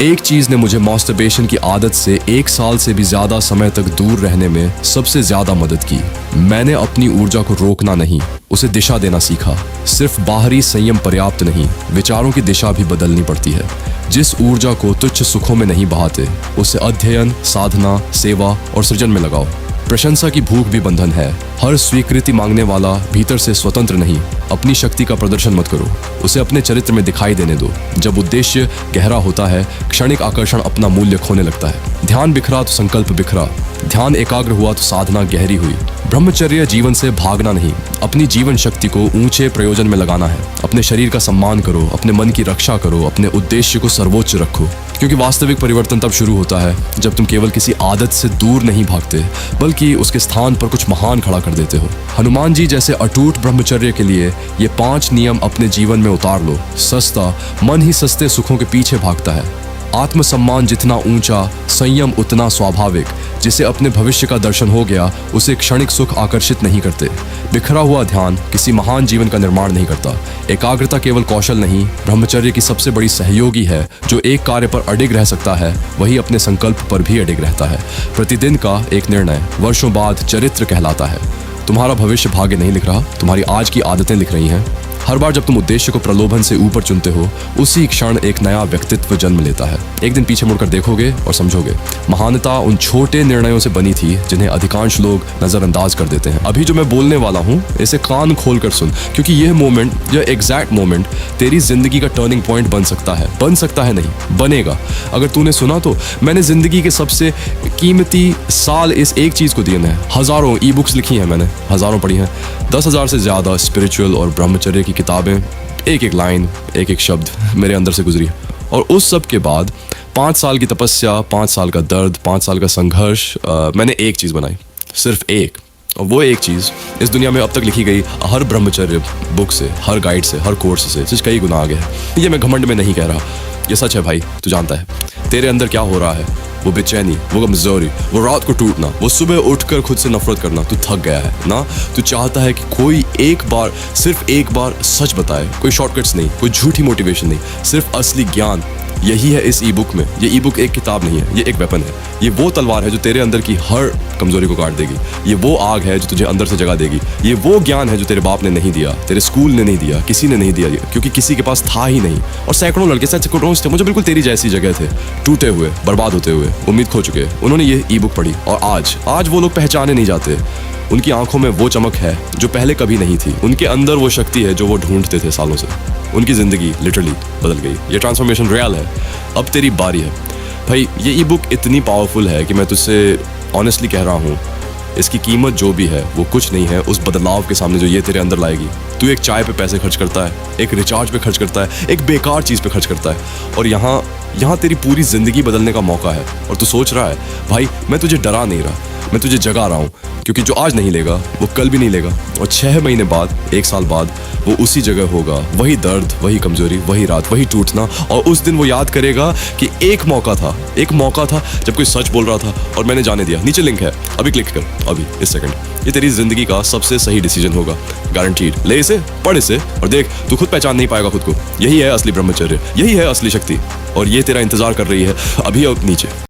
एक चीज ने मुझे मास्टरबेशन की आदत से 1 साल से भी ज्यादा समय तक दूर रहने में सबसे ज्यादा मदद की। मैंने अपनी ऊर्जा को रोकना नहीं, उसे दिशा देना सीखा। सिर्फ बाहरी संयम पर्याप्त नहीं, विचारों की दिशा भी बदलनी पड़ती है। जिस ऊर्जा को तुच्छ सुखों में नहीं बहाते, उसे अध्ययन, साधना, सेवा और सृजन में लगाओ। प्रशंसा की भूख भी बंधन है। हर स्वीकृति मांगने वाला भीतर से स्वतंत्र नहीं। अपनी शक्ति का प्रदर्शन मत करो, उसे अपने चरित्र में दिखाई देने दो। जब उद्देश्य गहरा होता है, क्षणिक आकर्षण अपना मूल्य खोने लगता है। ध्यान बिखरा तो संकल्प बिखरा, ध्यान एकाग्र हुआ तो साधना गहरी हुई। ब्रह्मचर्य जीवन से भागना नहीं, अपनी जीवन शक्ति को ऊंचे प्रयोजन में लगाना है। अपने शरीर का सम्मान करो, अपने मन की रक्षा करो, अपने उद्देश्य को सर्वोच्च रखो। क्योंकि वास्तविक परिवर्तन तब शुरू होता है जब तुम केवल किसी आदत से दूर नहीं भागते, बल्कि उसके स्थान पर कुछ महान खड़ा कर देते हो। हनुमान जी जैसे अटूट ब्रह्मचर्य के लिए ये 5 नियम अपने जीवन में उतार लो। सस्ता मन ही सस्ते सुखों के पीछे भागता है। आत्मसम्मान जितना ऊंचा, संयम उतना स्वाभाविक। जिसे अपने भविष्य का दर्शन हो गया, उसे क्षणिक सुख आकर्षित नहीं करते। बिखरा हुआ ध्यान किसी महान जीवन का निर्माण नहीं करता। एकाग्रता केवल कौशल नहीं, ब्रह्मचर्य की सबसे बड़ी सहयोगी है। जो एक कार्य पर अडिग रह सकता है, वही अपने संकल्प पर भी अडिग रहता है। प्रतिदिन का एक निर्णय वर्षों बाद चरित्र कहलाता है। तुम्हारा भविष्य भाग्य नहीं लिख रहा, तुम्हारी आज की आदतें लिख रही हैं। हर बार जब तुम उद्देश्य को प्रलोभन से ऊपर चुनते हो, उसी क्षण एक नया व्यक्तित्व जन्म लेता है। एक दिन पीछे मुड़कर देखोगे और समझोगे, महानता उन छोटे निर्णयों से बनी थी जिन्हें अधिकांश लोग नजरअंदाज कर देते हैं। अभी जो मैं बोलने वाला हूँ, इसे कान खोल कर सुन, क्योंकि यह मोमेंट, यह एग्जैक्ट मोमेंट तेरी जिंदगी का टर्निंग पॉइंट बन सकता है। बन सकता है नहीं, बनेगा। अगर तूने सुना तो मैंने जिंदगी के सबसे कीमती साल इस एक चीज को दिए हैं। हजारों ई बुक्स लिखी हैं मैंने, हजारों पढ़ी हैं। 10,000 से ज्यादा स्पिरिचुअल और ब्रह्मचर्य की किताबें, एक एक लाइन, एक एक शब्द मेरे अंदर से गुजरी। और उस सब के बाद 5 साल की तपस्या, 5 साल का दर्द, 5 साल का संघर्ष, मैंने एक चीज़ बनाई, सिर्फ एक। और वो एक चीज़ इस दुनिया में अब तक लिखी गई हर ब्रह्मचर्य बुक से, हर गाइड से, हर कोर्स से सच कई गुना आगे है। ये मैं घमंड में नहीं कह रहा, ये सच है भाई। तू जानता है तेरे अंदर क्या हो रहा है। वो बेचैनी, वो कमजोरी, वो रात को टूटना, वो सुबह उठकर खुद से नफरत करना। तू थक गया है ना। तू चाहता है कि कोई एक बार, सिर्फ एक बार सच बताए। कोई शॉर्टकट्स नहीं, कोई झूठी मोटिवेशन नहीं, सिर्फ असली ज्ञान। यही है इस ई बुक में। ये ई बुक एक किताब नहीं है, ये एक वेपन है। ये वो तलवार है जो तेरे अंदर की हर कमजोरी को काट देगी। ये वो आग है जो तुझे अंदर से जगा देगी। ये वो ज्ञान है जो तेरे बाप ने नहीं दिया, तेरे स्कूल ने नहीं दिया, किसी ने नहीं दिया, क्योंकि किसी के पास था ही नहीं। और सैकड़ों लड़के, सैकड़ों थे मुझे बिल्कुल तेरी जैसी जगह थे, टूटे हुए, बर्बाद होते हुए, उम्मीद खो चुके। उन्होंने ये ई बुक पढ़ी और आज वो लोग पहचाने नहीं जाते। उनकी आंखों में वो चमक है जो पहले कभी नहीं थी। उनके अंदर वो शक्ति है जो वो ढूंढते थे सालों से। उनकी जिंदगी लिटरली बदल गई। ये ट्रांसफॉर्मेशन रियल है। अब तेरी बारी है भाई। ये ई बुक इतनी पावरफुल है कि मैं तुझसे ऑनेस्टली कह रहा हूँ, इसकी कीमत जो भी है वो कुछ नहीं है उस बदलाव के सामने जो ये तेरे अंदर लाएगी। तू एक चाय पे पैसे खर्च करता है, एक रिचार्ज पे खर्च करता है, एक बेकार चीज़ पे खर्च करता है, और यहाँ तेरी पूरी जिंदगी बदलने का मौका है। और तू सोच रहा है भाई मैं तुझे डरा नहीं रहा, मैं तुझे जगा रहा हूँ। क्योंकि जो आज नहीं लेगा वो कल भी नहीं लेगा, और 6 महीने बाद, 1 साल बाद वो उसी जगह होगा। वही दर्द, वही कमजोरी, वही रात, वही टूटना। और उस दिन वो याद करेगा कि एक मौका था जब कोई सच बोल रहा था और मैंने जाने दिया। नीचे लिंक है, अभी क्लिक कर, अभी इस सेकंड। ये तेरी जिंदगी का सबसे सही डिसीजन होगा, गारंटीड। ले इसे, पढ़ इसे, और देख तू खुद पहचान नहीं पाएगा खुद को। यही है असली ब्रह्मचर्य, यही है असली शक्ति, और ये तेरा इंतजार कर रही है अभी अब नीचे।